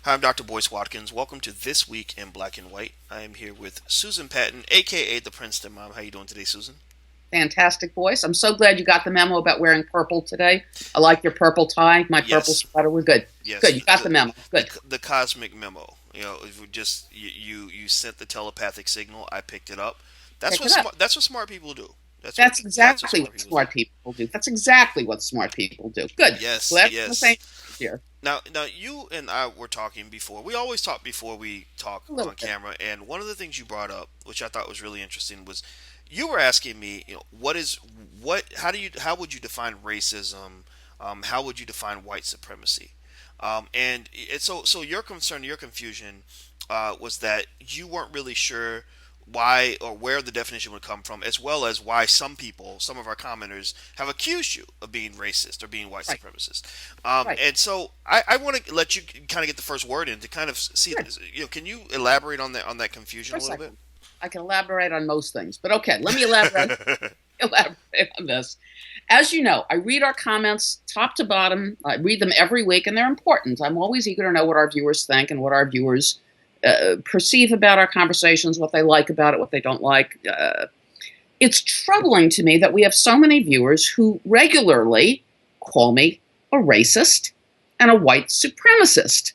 Hi, I'm Dr. Boyce Watkins. Welcome to This Week in Black and White. I am here with Susan Patton, aka the Princeton Mom. How you doing today, Susan? Fantastic voice. I'm so glad you got the memo about wearing purple today. I like your purple tie, my purple Yes, sweater. We're good. yes. Good. You got the memo. Good. The cosmic memo. If we just you sent the telepathic signal. I picked it up. Pick it up. That's what smart people do. That's That's what exactly smart what people do. smart people do. That's exactly what smart people do. Good. Yes, Glad we're on the same yes. page here. Now, you and I were talking before. We always talk before we talk A little on bit. camera, and one of the things you brought up, which I thought was really interesting, was you were asking me, how would you define racism? How would you define white supremacy? And so your concern, your confusion, was that you weren't really sure why or where the definition would come from, as well as why some people, some of our commenters, have accused you of being racist or being white Right. supremacist. Right. And so I want to let you kind of get the first word in to kind of see Good. this. Can you elaborate on that Of confusion a course little I bit? can. I can elaborate on most things, but okay. Let me elaborate. Elaborate on this. As you know, I read our comments top to bottom. I read them every week, and they're important. I'm always eager to know what our viewers think and what our viewers perceive about our conversations, what they like about it, what they don't like. It's troubling to me that we have so many viewers who regularly call me a racist and a white supremacist.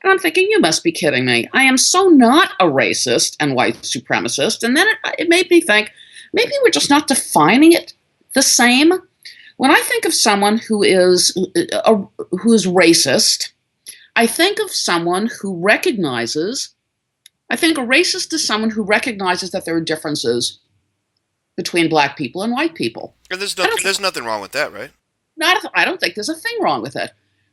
And I'm thinking, you must be kidding me. I am so not a racist and white supremacist. And then it made me think, maybe we're just not defining it the same. When I think of someone who is racist, I think of someone who recognizes. I think a racist is someone who recognizes that there are differences between black people and white people. And I don't there's nothing wrong with that, right? I don't think there's a thing wrong with it.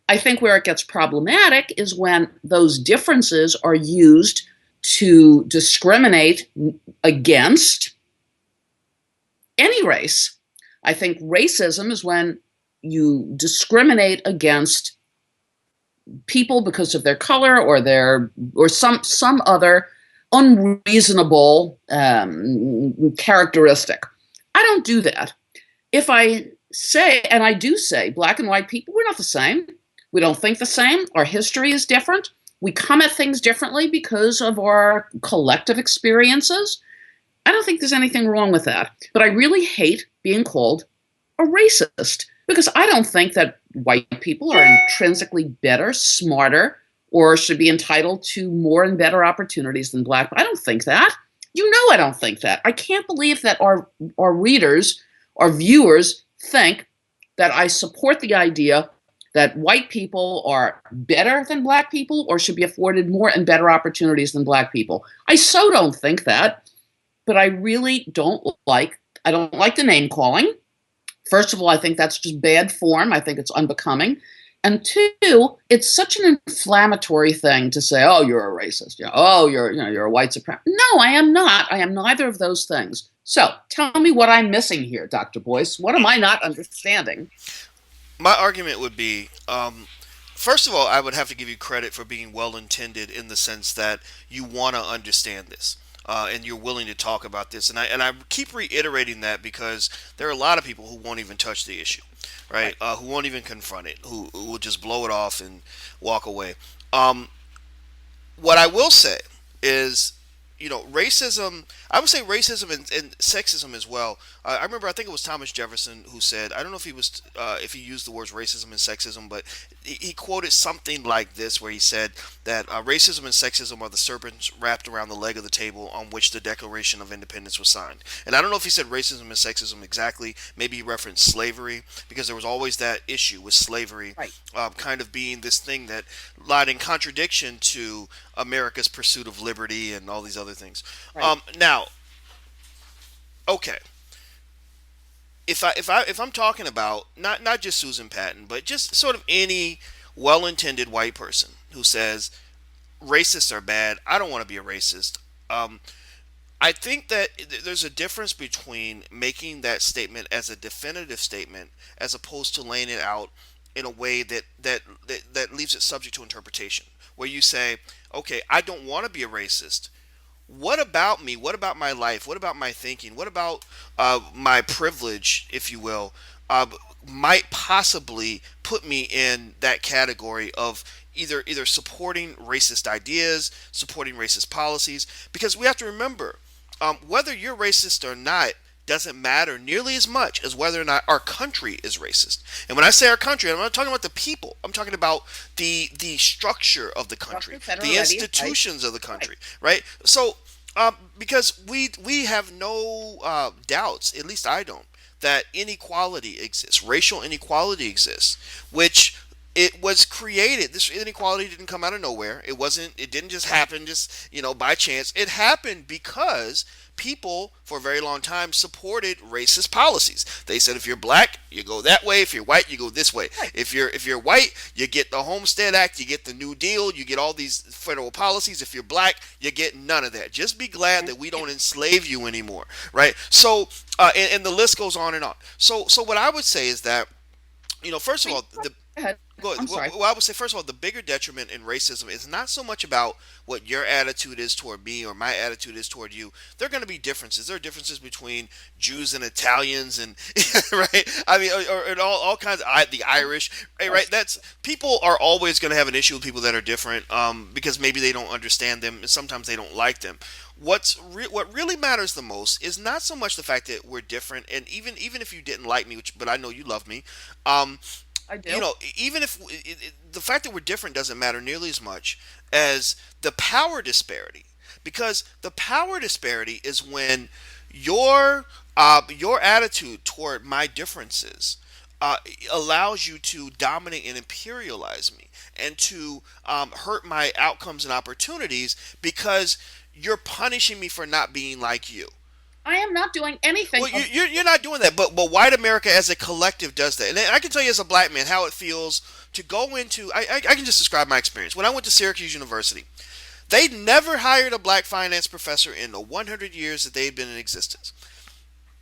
I think where it gets problematic is when those differences are used to discriminate against any race. I think racism is when you discriminate against people because of their color or some other unreasonable characteristic. I don't do that. If I say, and I do say, black and white people, we're not the same. We don't think the same. Our history is different. We come at things differently because of our collective experiences. I don't think there's anything wrong with that. But I really hate being called a racist because I don't think that white people are intrinsically better, smarter, or should be entitled to more and better opportunities than black. I don't think that. You know I don't think that. I can't believe that our readers, our viewers think that I support the idea that white people are better than black people or should be afforded more and better opportunities than black people. I so don't think that, but I don't like the name calling. First of all, I think that's just bad form. I think it's unbecoming. And two, it's such an inflammatory thing to say, "Oh, you're a racist." Yeah. "Oh, you're a white supremacist." No, I am not. I am neither of those things. So, tell me what I'm missing here, Dr. Boyce. What am I not understanding? My argument would be, first of all, I would have to give you credit for being well intended in the sense that you want to understand this. And you're willing to talk about this, and I keep reiterating that because there are a lot of people who won't even touch the issue, right? Right. Who won't even confront it, who will just blow it off and walk away. Um, what I will say is, racism. I would say racism and sexism as well. I remember, I think it was Thomas Jefferson who said, I don't know if he used the words racism and sexism, but he quoted something like this, where he said that racism and sexism are the serpents wrapped around the leg of the table on which the Declaration of Independence was signed. And I don't know if he said racism and sexism exactly. Maybe he referenced slavery, because there was always that issue with slavery, Right. kind of being this thing that lied in contradiction to America's pursuit of liberty and all these other things. Right. Now, okay, if I'm talking about not just Susan Patton, but just sort of any well-intended white person who says racists are bad, I don't want to be a racist. Um, I think that there's a difference between making that statement as a definitive statement as opposed to laying it out in a way that leaves it subject to interpretation. Where you say, okay, I don't want to be a racist. What about me? What about my life? What about my thinking? What about my privilege, if you will, uh, might possibly put me in that category of either supporting racist ideas, supporting racist policies, because we have to remember, whether you're racist or not doesn't matter nearly as much as whether or not our country is racist. And when I say our country, I'm not talking about the people. I'm talking about the structure of the country, Structure, that the already, right? institutions of the Right. country, right? So, because we have no doubts, at least I don't, that inequality exists, racial inequality exists, which it was created. This inequality didn't come out of nowhere. It didn't just happen just, by chance. It happened because people for a very long time supported racist policies. They said if you're black, you go that way. If you're white, you go this way. Right. If you're white, you get the Homestead Act, you get the New Deal, you get all these federal policies. If you're black, you get none of that. Just be glad that we don't enslave you anymore, right? So, and the list goes on and on. So what I would say is that, first of Wait, all, go the ahead. Go I'm ahead. sorry. Well, I would say, first of all, the bigger detriment in racism is not so much about what your attitude is toward me or my attitude is toward you. There are going to be differences. There are differences between Jews and Italians, and right. I mean, or all kinds of the Irish. Right. Yes. That's people are always going to have an issue with people that are different, because maybe they don't understand them, and sometimes they don't like them. What really matters the most is not so much the fact that we're different, and even if you didn't like me, but I know you love me. Um, I do. Even if the fact that we're different doesn't matter nearly as much as the power disparity, because the power disparity is when your attitude toward my differences allows you to dominate and imperialize me, and to hurt my outcomes and opportunities because you're punishing me for not being like you. I am not doing anything Well, of you're not doing that, but white America as a collective does that, and I can tell you as a black man how it feels to go into. I can just describe my experience when I went to Syracuse University. They never hired a black finance professor in the 100 years that they'd been in existence.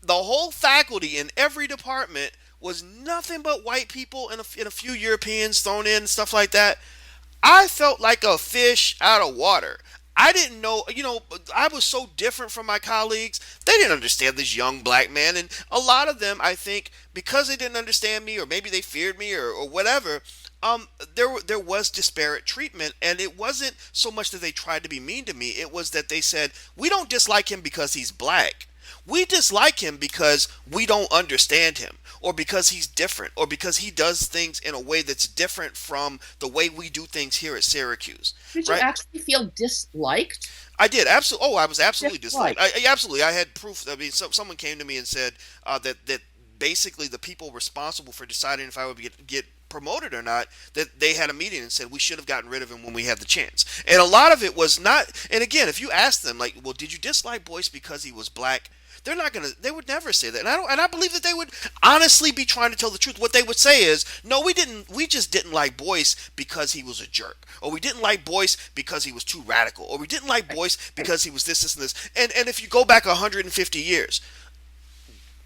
The whole faculty in every department was nothing but white people, and a few Europeans thrown in and stuff like that. I felt like a fish out of water. I didn't know, I was so different from my colleagues. They didn't understand this young black man. And a lot of them, I think, because they didn't understand me, or maybe they feared me, or whatever, there was disparate treatment. And it wasn't so much that they tried to be mean to me, it was that they said, we don't dislike him because he's black. We dislike him because we don't understand him, or because he's different, or because he does things in a way that's different from the way we do things here at Syracuse, Did you right? actually feel disliked? I did absolutely. Oh, I was absolutely disliked. Disliked. Absolutely, I had proof. I mean, someone came to me and said that basically the people responsible for deciding if I would get promoted or not, that they had a meeting and said we should have gotten rid of him when we had the chance. And a lot of it was not. And again, if you ask them, like, well, did you dislike Boyce because he was black? They're not gonna. They would never say that, and I don't. And I believe that they would honestly be trying to tell the truth. What they would say is, no, we didn't. We just didn't like Boyce because he was a jerk, or we didn't like Boyce because he was too radical, or we didn't like Boyce because he was this, and this. And if you go back 150 years,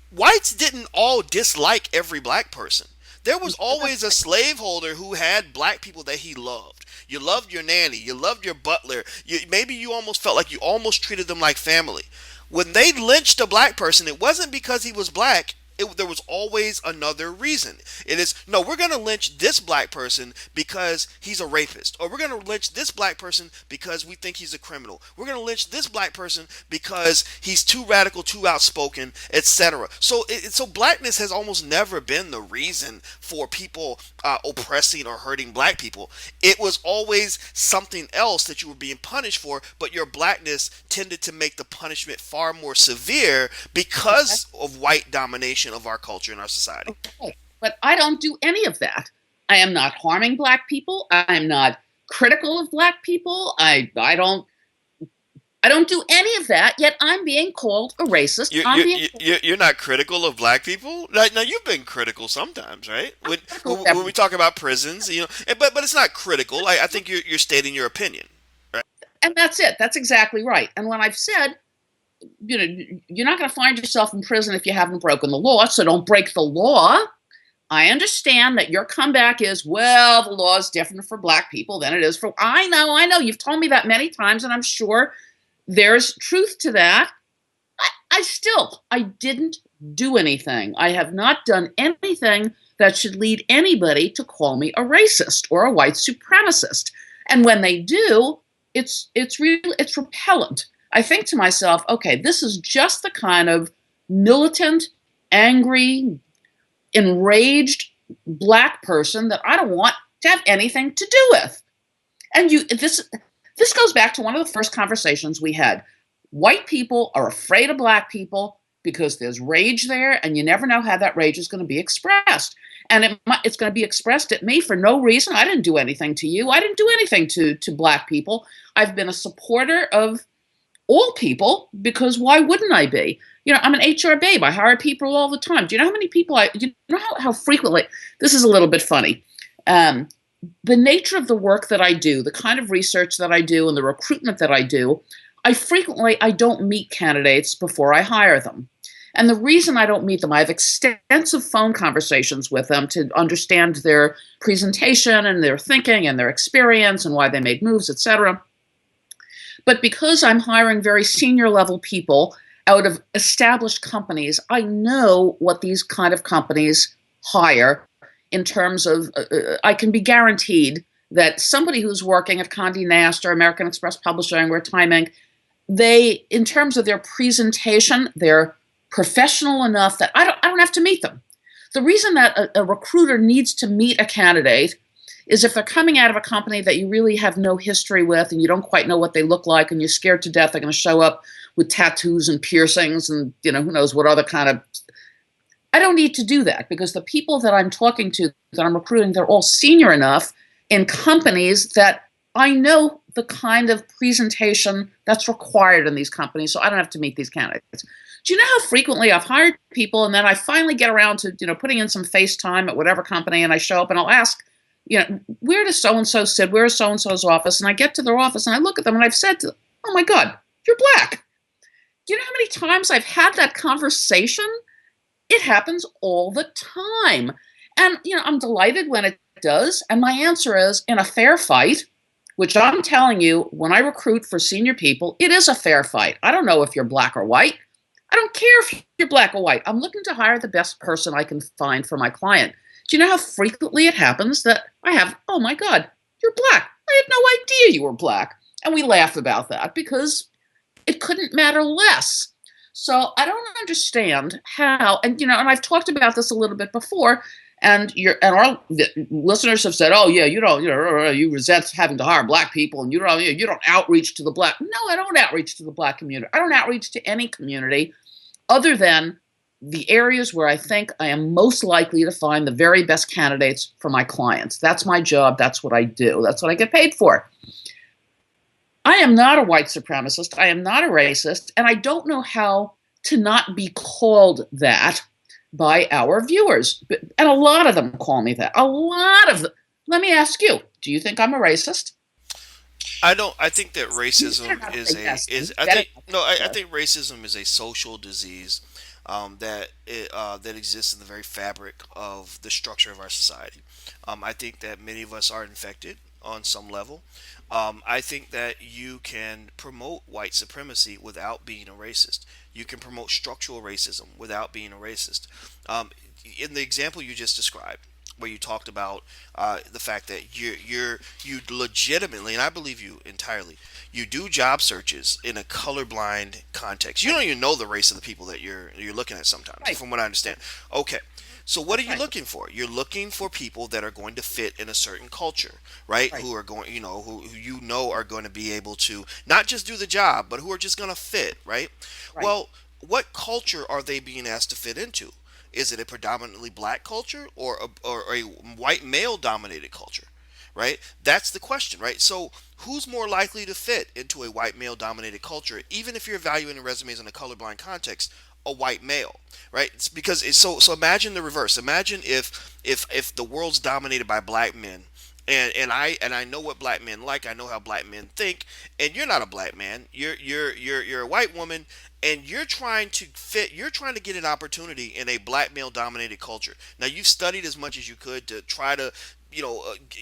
whites didn't all dislike every black person. There was always a slaveholder who had black people that he loved. You loved your nanny. You loved your butler. Maybe you almost felt like you almost treated them like family. When they lynched a black person, it wasn't because he was black. There was always another reason. It is, no, we're going to lynch this black person because he's a rapist. Or we're going to lynch this black person because we think he's a criminal. We're going to lynch this black person because he's too radical, too outspoken, etc. So blackness has almost never been the reason for people oppressing or hurting black people. It was always something else that you were being punished for, but your blackness tended to make the punishment far more severe because of white domination of our culture and our society. Okay. But I don't do any of that. I am not harming black people. I'm not critical of black people. I don't do any of that, yet I'm being called a racist. You're, I'm you're, being you're not critical of black people? Now, you've been critical sometimes, right? critical of When we talk about prisons, but it's not critical. I think you're stating your opinion, right? and that's it. That's exactly right. And when I've said, you're not going to find yourself in prison if you haven't broken the law, so don't break the law. I understand that your comeback is, well, the law is different for black people than it is for. I know. You've told me that many times, and I'm sure there's truth to that. I didn't do anything. I have not done anything that should lead anybody to call me a racist or a white supremacist. And when they do, it's repellent. I think to myself, okay, this is just the kind of militant, angry, enraged black person that I don't want to have anything to do with. And this goes back to one of the first conversations we had. White people are afraid of black people because there's rage there, and you never know how that rage is going to be expressed. And it's going to be expressed at me for no reason. I didn't do anything to you. I didn't do anything to black people. I've been a supporter of all people because why wouldn't I be? You know, I'm an HR babe. I hire people all the time. Do you know how many people do you know how frequently, this is a little bit funny. The nature of the work that I do, the kind of research that I do and the recruitment that I do, I don't meet candidates before I hire them. And the reason I don't meet them, I have extensive phone conversations with them to understand their presentation and their thinking and their experience and why they made moves, etc. But because I'm hiring very senior level people out of established companies, I know what these kind of companies hire in terms of, I can be guaranteed that somebody who's working at Condé Nast or American Express Publishing or Time Inc., they, in terms of their presentation, they're professional enough that I don't have to meet them. The reason that a recruiter needs to meet a candidate is if they're coming out of a company that you really have no history with and you don't quite know what they look like and you're scared to death they're going to show up with tattoos and piercings and, you know, who knows what other kind of. I don't need to do that because the people that I'm talking to, that I'm recruiting, they're all senior enough in companies that I know the kind of presentation that's required in these companies, so I don't have to meet these candidates. Do you know how frequently I've hired people and then I finally get around to, you know, putting in some FaceTime at whatever company and I show up and I'll ask, you know, where does so-and-so sit? Where is so-and-so's office? And I get to their office and I look at them and I've said to them, oh my God, you're black. Do you know how many times I've had that conversation? It happens all the time. And, you know, I'm delighted when it does. And my answer is, in a fair fight, which I'm telling you, when I recruit for senior people, it is a fair fight. I don't know if you're black or white. I don't care if you're black or white. I'm looking to hire the best person I can find for my client. Do you know how frequently it happens that I have, oh my God, you're black. I had no idea you were black. And we laugh about that because it couldn't matter less. So I don't understand how, and you know, and I've talked about this a little bit before, and our listeners have said, "Oh yeah, you resent having to hire black people, and you don't outreach to the black." No, I don't outreach to the black community. I don't outreach to any community other than the areas where I think I am most likely to find the very best candidates for my clients. That's my job. That's what I do. That's what I get paid for. I am not a white supremacist. I am not a racist. And I don't know how to not be called that by our viewers. And a lot of them call me that. A lot of them. Let me ask you, do you think I'm a racist? I don't. I think that You better racism not is say a yes. is. You I better think not no. say I yes. think racism is a social disease that exists in the very fabric of the structure of our society. I think that many of us are infected on some level. I think that you can promote white supremacy without being a racist. You can promote structural racism without being a racist. Um, in the example you just described, where you talked about the fact that you legitimately, and I believe you entirely, you do job searches in a colorblind context. You Right, don't even know the race of the people that you're looking at sometimes, right, from what I understand. Okay. So what are that's you right, looking for? You're looking for people that are going to fit in a certain culture, right? right, Who are going, who you know are going to be able to not just do the job, but who are just going to fit, right? right. Well, what culture are they being asked to fit into? Is it a predominantly black culture or a white male dominated culture? Right? That's the question, right? So, who's more likely to fit into a white male dominated culture, even if you're evaluating resumes in a colorblind context? A white male, right? It's because it's so imagine the reverse. Imagine if the world's dominated by black men, and I know what black men like. I know how black men think. And you're not a black man. You're a white woman, and you're trying to fit. You're trying to get an opportunity in a black male dominated culture. Now you've studied as much as you could to try to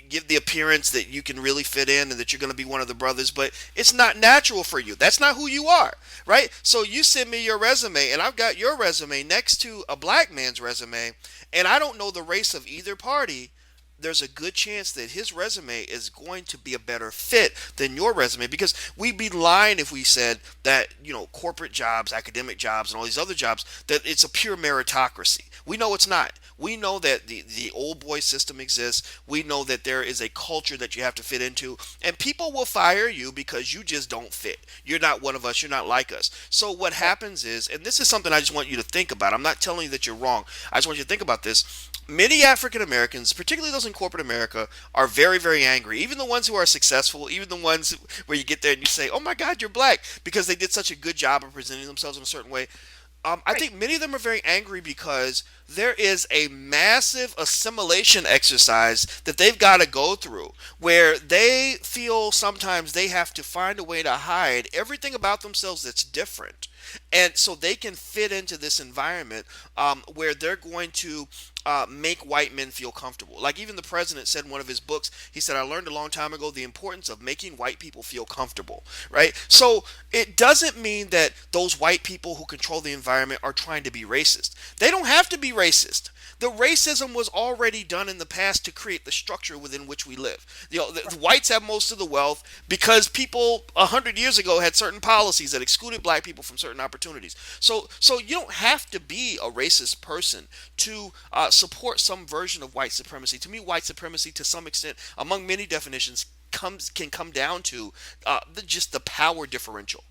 give the appearance that you can really fit in and that you're going to be one of the brothers, but it's not natural for you. That's not who you are, right? So you send me your resume, and I've got your resume next to a black man's resume, and I don't know the race of either party. There's a good chance that his resume is going to be a better fit than your resume, because we'd be lying if we said that, corporate jobs, academic jobs, and all these other jobs, that it's a pure meritocracy. We know it's not. We know that the old boy system exists. We know that there is a culture that you have to fit into, and people will fire you because you just don't fit. You're not one of us. You're not like us. So what happens is, and this is something I just want you to think about. I'm not telling you that you're wrong. I just want you to think about this. Many African Americans, particularly those in corporate America, are very, very angry. Even the ones who are successful, even the ones where you get there and you say, "Oh my God, you're black," because they did such a good job of presenting themselves in a certain way. I Right. think many of them are very angry because there is a massive assimilation exercise that they've got to go through, where they feel sometimes they have to find a way to hide everything about themselves that's different. And so they can fit into this environment, where they're going to make white men feel comfortable. Like even the president said in one of his books, he said, "I learned a long time ago the importance of making white people feel comfortable," right? So it doesn't mean that those white people who control the environment are trying to be racist. They don't have to be racist. The racism was already done in the past to create the structure within which we live. The whites have most of the wealth because people 100 years ago had certain policies that excluded black people from certain opportunities. So you don't have to be a racist person to support some version of white supremacy. To me, white supremacy, to some extent, among many definitions, can come down to just the power differential.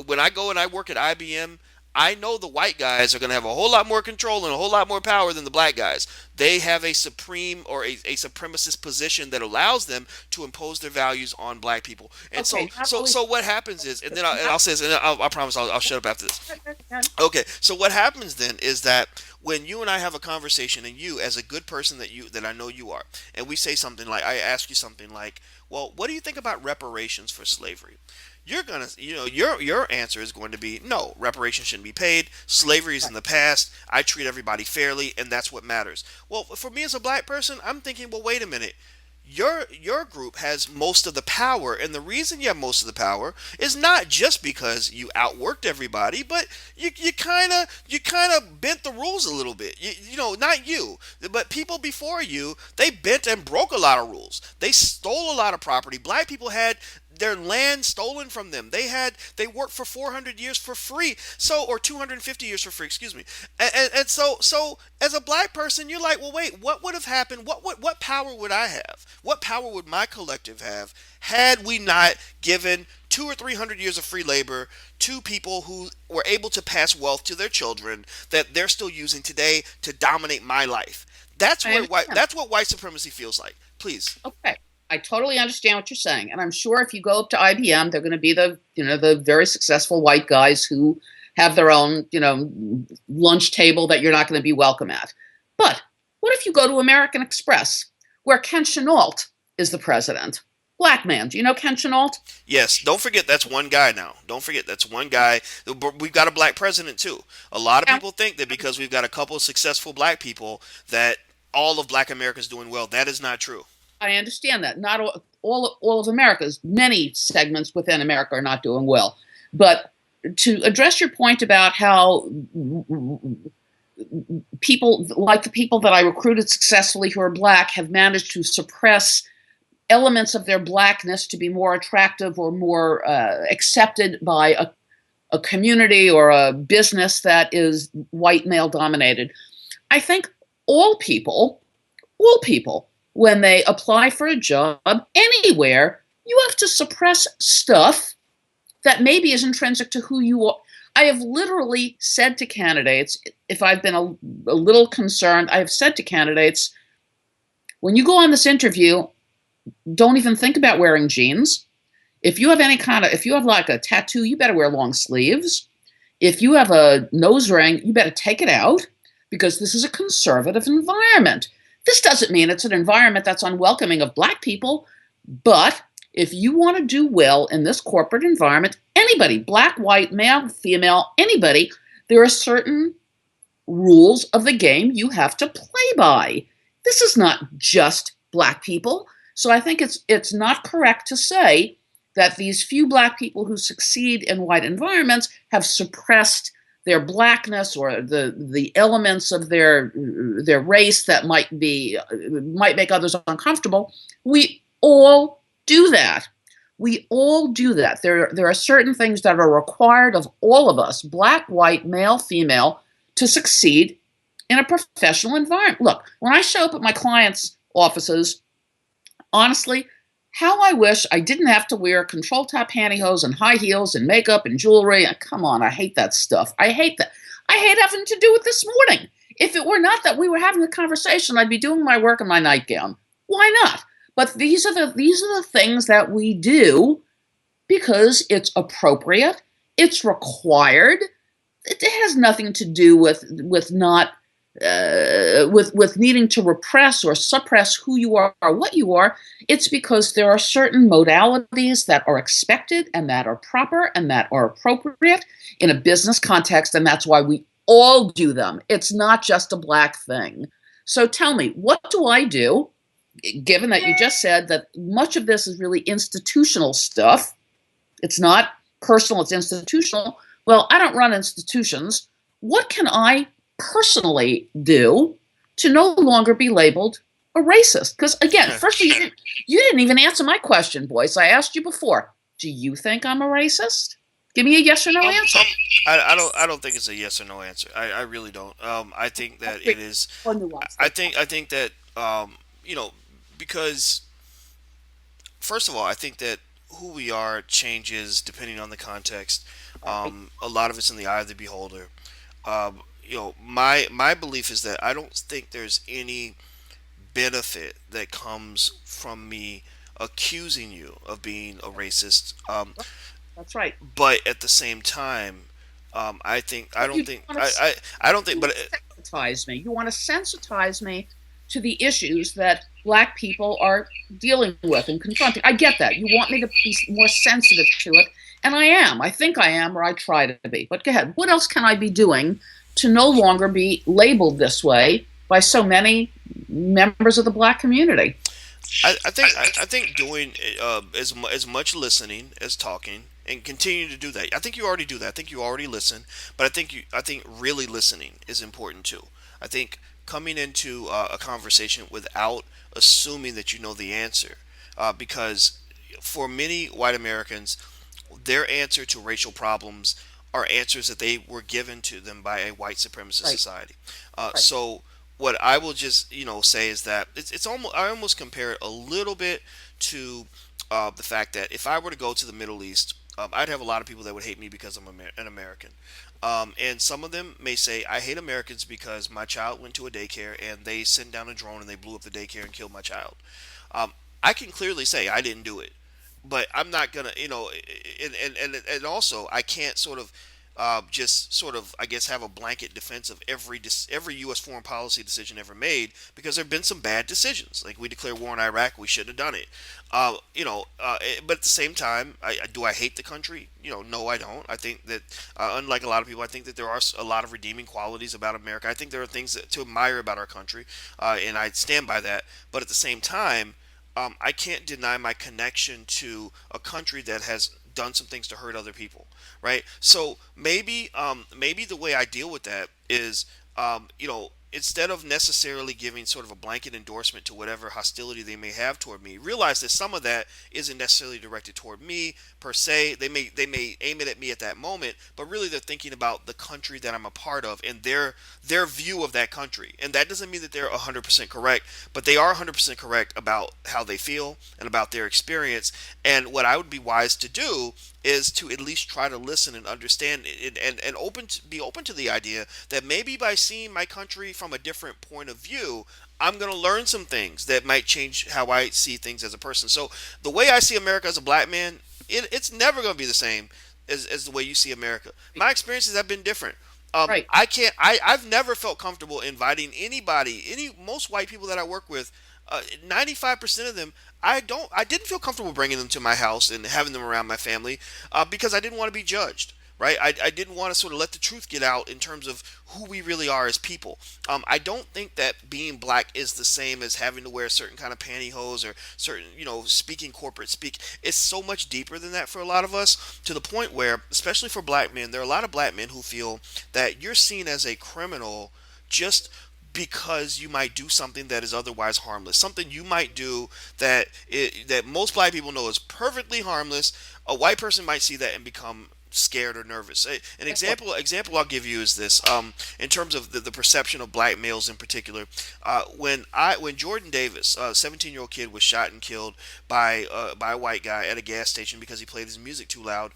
When I go and I work at IBM, I know the white guys are going to have a whole lot more control and a whole lot more power than the black guys. They have a supreme or a supremacist position that allows them to impose their values on black people. And so, Okay. Not so, only so what happens is, and then I'll say this, and I promise I'll shut up after this. that. Okay, so what happens then is that when you and I have a conversation, and you, as a good person that I know you are, and we say something like, I ask you something like, "Well, what do you think about reparations for slavery?" You're gonna, your answer is going to be, "No, reparations shouldn't be paid. Slavery is in the past. I treat everybody fairly, and that's what matters." Well, for me as a black person, I'm thinking, well, wait a minute. Your group has most of the power, and the reason you have most of the power is not just because you outworked everybody, but you kind of bent the rules a little bit. Not you, but people before you, they bent and broke a lot of rules. They stole a lot of property. Black people had their land stolen from them. They worked for 400 years for free, or 250 years for free, excuse me. And so as a black person, you're like, well, wait, what would have happened? What power would I have? What power would my collective have had we not given 200 or 300 years of free labor to people who were able to pass wealth to their children that they're still using today to dominate my life? That's I what understand. white supremacy feels like. Please. Okay. I totally understand what you're saying. And I'm sure if you go up to IBM, they're going to be the very successful white guys who have their own, lunch table that you're not going to be welcome at. But what if you go to American Express, where Ken Chenault is the president? Black man. Do you know Ken Chenault? Yes, don't forget that's one guy now. Don't forget that's one guy. We've got a black president too. A lot of Yeah, people think that because we've got a couple of successful black people that all of black America is doing well. That is not true. I understand that. Not all of America's, many segments within America are not doing well. But to address your point about how people like the people that I recruited successfully who are black have managed to suppress elements of their blackness to be more attractive or more accepted by a community or a business that is white male dominated. I think all people, all people, when they apply for a job anywhere, you have to suppress stuff that maybe is intrinsic to who you are. I have literally said to candidates, if I've been a little concerned, I have said to candidates, when you go on this interview, don't even think about wearing jeans. If you have if you have like a tattoo, you better wear long sleeves. If you have a nose ring, you better take it out because this is a conservative environment. This doesn't mean it's an environment that's unwelcoming of black people, but if you want to do well in this corporate environment, anybody, black, white, male, female, anybody, there are certain rules of the game you have to play by. This is not just black people. So I think it's not correct to say that these few black people who succeed in white environments have suppressed their blackness or the elements of their race that might make others uncomfortable. We all do that. We all do that. There are certain things that are required of all of us, black, white, male, female, to succeed in a professional environment. Look, when I show up at my clients' offices, honestly, how I wish I didn't have to wear control top pantyhose and high heels and makeup and jewelry. Come on, I hate that stuff. I hate that. I hate having to do it this morning. If it were not that we were having a conversation, I'd be doing my work in my nightgown. Why not? But these are the things that we do because it's appropriate, it's required. It has nothing to do with not with needing to repress or suppress who you are or what you are. It's because there are certain modalities that are expected and that are proper and that are appropriate in a business context, and that's why we all do them. It's not just a black thing. So tell me, what do I do, given that you just said that much of this is really institutional stuff? It's not personal, it's institutional. Well, I don't run institutions. What can I personally do to no longer be labeled a racist? Because again, first of all, you didn't even answer my question, Boyce. I asked you before. Do you think I'm a racist? Give me a yes or no answer. I don't think it's a yes or no answer. I really don't. I think that it is. Or nuance. I think that you know, because first of all, I think that who we are changes depending on the context. A lot of it's in the eye of the beholder. My belief is that I don't think there's any benefit that comes from me accusing you of being a racist. That's right. But at the same time, I think I don't You think want to I don't think. But sensitize me. You want to sensitize me to the issues that black people are dealing with and confronting. I get that. You want me to be more sensitive to it, and I am. I think I am, or I try to be. But go ahead. What else can I be doing to no longer be labeled this way by so many members of the black community? I think doing as much listening as talking and continue to do that. I think you already do that. I think you already listen, but I think really listening is important too. I think coming into a conversation without assuming that you know the answer, because for many white Americans, their answer to racial problems are answers that they were given to them by a white supremacist Right. society. Right. So what I will just say is that it's almost I almost compare it a little bit to the fact that if I were to go to the Middle East, I'd have a lot of people that would hate me because I'm an American. And some of them may say I hate Americans because my child went to a daycare and they sent down a drone and they blew up the daycare and killed my child. I can clearly say I didn't do it, but I'm not gonna, and also I can't sort of just sort of, I guess, have a blanket defense of every U.S. foreign policy decision ever made because there have been some bad decisions. Like we declared war in Iraq, we shouldn't have done it. But at the same time, do I hate the country? No, I don't. I think that unlike a lot of people, I think that there are a lot of redeeming qualities about America. I think there are things to admire about our country, and I stand by that. But at the same time, I can't deny my connection to a country that has done some things to hurt other people, right? So maybe the way I deal with that is, instead of necessarily giving sort of a blanket endorsement to whatever hostility they may have toward me, realize that some of that isn't necessarily directed toward me per se. They may aim it at me at that moment, but really they're thinking about the country that I'm a part of and their view of that country. And that doesn't mean that they're 100% correct, but they are 100% correct about how they feel and about their experience. And what I would be wise to do is to at least try to listen and understand it, and be open to the idea that maybe by seeing my country from a different point of view, I'm going to learn some things that might change how I see things as a person. So the way I see America as a black man, it's never going to be the same as the way you see America. My experiences have been different. Right. I can't. I've never felt comfortable inviting anybody, most white people that I work with. 95% of them, I didn't feel comfortable bringing them to my house and having them around my family because I didn't want to be judged. right? I didn't want to sort of let the truth get out in terms of who we really are as people. I don't think that being black is the same as having to wear certain kind of pantyhose or certain, speaking corporate speak. It's so much deeper than that for a lot of us, to the point where, especially for black men, there are a lot of black men who feel that you're seen as a criminal just because you might do something that is otherwise harmless, something you might do that most black people know is perfectly harmless. A white person might see that and become scared or nervous. An example I'll give you is this. In terms of the perception of black males in particular, when Jordan Davis, a 17-year-old kid, was shot and killed by a white guy at a gas station because he played his music too loud.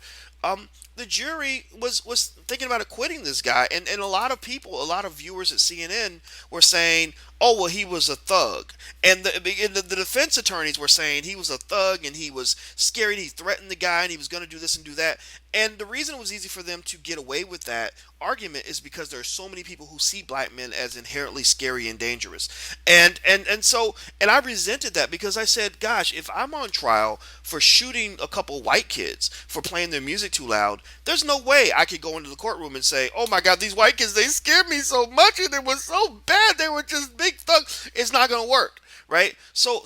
The jury was thinking about acquitting this guy, and a lot of people, a lot of viewers at CNN were saying, "Oh, well, he was a thug," and the defense attorneys were saying he was a thug and he was scary. He threatened the guy and he was going to do this and do that. And the reason it was easy for them to get away with that argument is because there are so many people who see black men as inherently scary and dangerous, and I resented that because I said, "Gosh, if I'm on trial for shooting a couple white kids for playing their music too loud, there's no way I could go into the courtroom and say, 'Oh my God, these white kids, they scared me so much and it was so bad. They were just big thugs.'" It's not going to work, right? So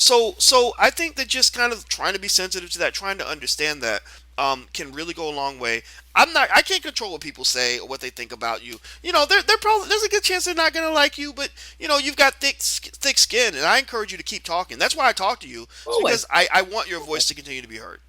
I think that just kind of trying to be sensitive to that, trying to understand that, can really go a long way. I can't control what people say or what they think about you. They're probably, there's a good chance they're not gonna like you, but you've got thick skin, and I encourage you to keep talking. That's why I talk to you. It's because Always. I want your voice to continue to be heard.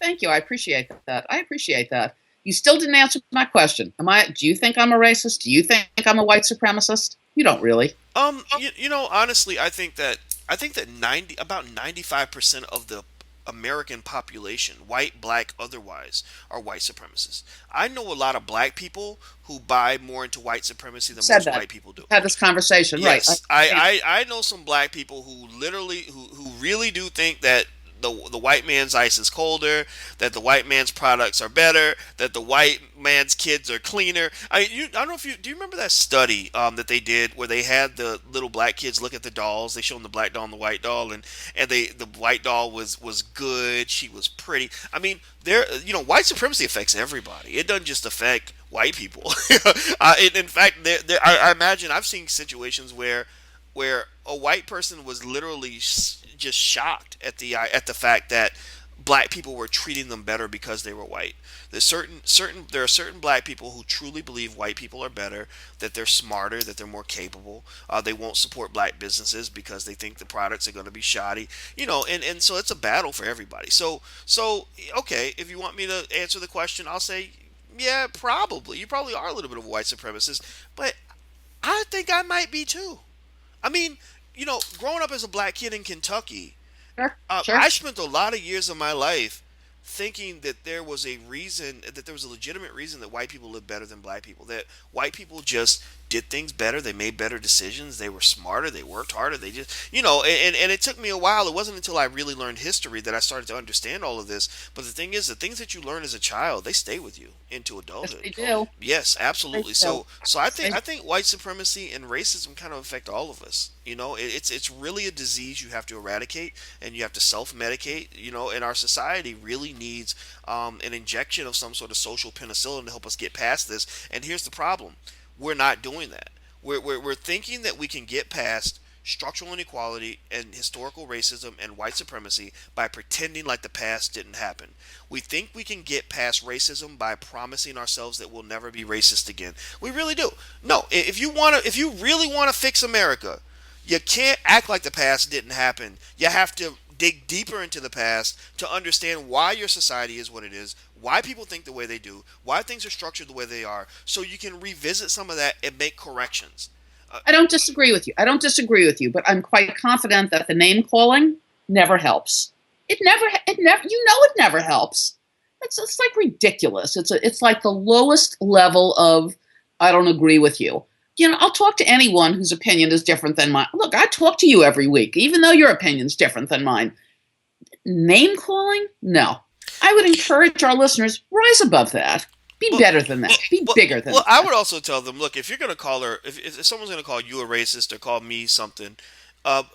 Thank you. I appreciate that. I appreciate that. You still didn't answer my question. Do you think I'm a racist? Do you think I'm a white supremacist? You don't really. Honestly, I think that 95% of the American population, white, black, otherwise, are white supremacists. I know a lot of black people who buy more into white supremacy than Said most that. white people do. Had this conversation, right? Yes, I know some black people who literally who really do think that the white man's ice is colder, that the white man's products are better, that the white man's kids are cleaner. I don't know if you do you remember that study that they did where they had the little black kids look at the dolls. They showed them the black doll and the white doll, and the white doll was good. She was pretty. I mean, white supremacy affects everybody. It doesn't just affect white people. In fact, I imagine I've seen situations where a white person was literally just shocked at the fact that black people were treating them better because they were white. There are certain black people who truly believe white people are better, that they're smarter, that they're more capable. They won't support black businesses because they think the products are going to be shoddy. And so it's a battle for everybody. So okay, if you want me to answer the question, I'll say yeah, probably. You probably are a little bit of a white supremacist, but I think I might be too. I mean, growing up as a black kid in Kentucky, Sure, sure. I spent a lot of years of my life thinking that there was a legitimate reason that white people live better than black people. That white people just did things better. They made better decisions. They were smarter. They worked harder. They just, and it took me a while. It wasn't until I really learned history that I started to understand all of this. But the thing is, the things that you learn as a child, they stay with you into Yes, adulthood. they do. Yes, They absolutely. do. So I think They, I think white supremacy and racism kind of affect all of us. It's really a disease you have to eradicate, and you have to self-medicate. And our society really needs an injection of some sort of social penicillin to help us get past this. And here's the problem: we're not doing that. We're thinking that we can get past structural inequality and historical racism and white supremacy by pretending like the past didn't happen. We think we can get past racism by promising ourselves that we'll never be racist again. We really do. No, if you really want to fix America, you can't act like the past didn't happen. You have to dig deeper into the past to understand why your society is what it is, why people think the way they do, why things are structured the way they are, so you can revisit some of that and make corrections. Uh, I don't disagree with you. I don't disagree with you, but I'm quite confident that the name calling never helps. It never helps. It's like ridiculous. It's like the lowest level of I don't agree with you. I'll talk to anyone whose opinion is different than mine. Look, I talk to you every week, even though your opinion's different than mine. Name calling? No. I would encourage our listeners rise above that. Be well, better than that. Be well, bigger than I that. would also tell them, look, if you're gonna call her, if someone's gonna call you a racist or call me something, I'm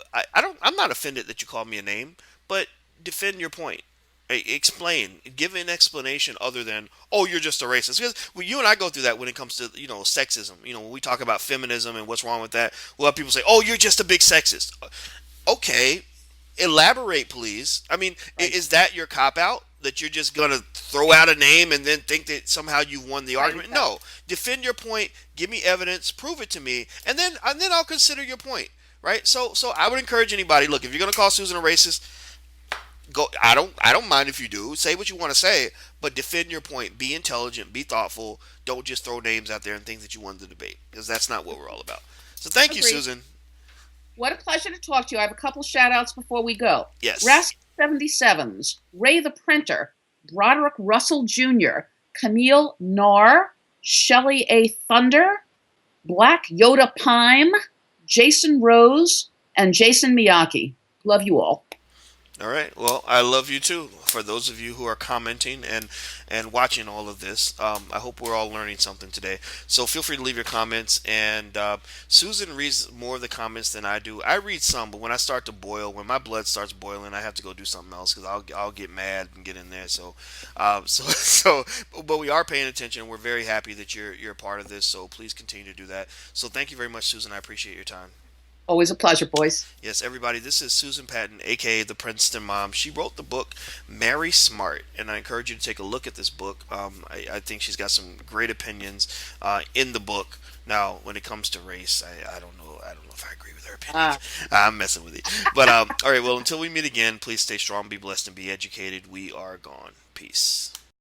not offended that you call me a name, but defend your point. Explain. Give an explanation other than, oh, you're just a racist. Because you and I go through that when it comes to, sexism. When we talk about feminism and what's wrong with that, we'll have people say, oh, you're just a big sexist. Okay, elaborate, please. I mean, Right. is that your cop out? That you're just gonna throw out a name and then think that somehow you won the Right. argument? No. Defend your point. Give me evidence. Prove it to me, and then I'll consider your point. Right. So I would encourage anybody. Look, if you're gonna call Susan a racist, go. I don't mind if you do. Say what you want to say, but defend your point. Be intelligent. Be thoughtful. Don't just throw names out there and think that you won the debate, because that's not what we're all about. So thank you, Agreed. Susan. What a pleasure to talk to you. I have a couple shout outs before we go. Yes. Rascal 77s, Ray the Printer, Broderick Russell Jr., Camille Narr, Shelley A. Thunder, Black Yoda Pime, Jason Rose, and Jason Miyake. Love you all. All right. Well, I love you too. For those of you who are commenting and watching all of this, I hope we're all learning something today. So feel free to leave your comments. And Susan reads more of the comments than I do. I read some, but when I start to boil, when my blood starts boiling, I have to go do something else because I'll get mad and get in there. But we are paying attention. We're very happy that you're a part of this. So please continue to do that. So thank you very much, Susan. I appreciate your time. Always a pleasure, boys. Yes, everybody, this is Susan Patton, aka the Princeton Mom. She wrote the book Marry Smart, and I encourage you to take a look at this book. I think she's got some great opinions in the book. Now, when it comes to race, I don't know. I don't know if I agree with her opinions. Ah. I'm messing with you. But all right, well, until we meet again, please stay strong, be blessed, and be educated. We are gone. Peace.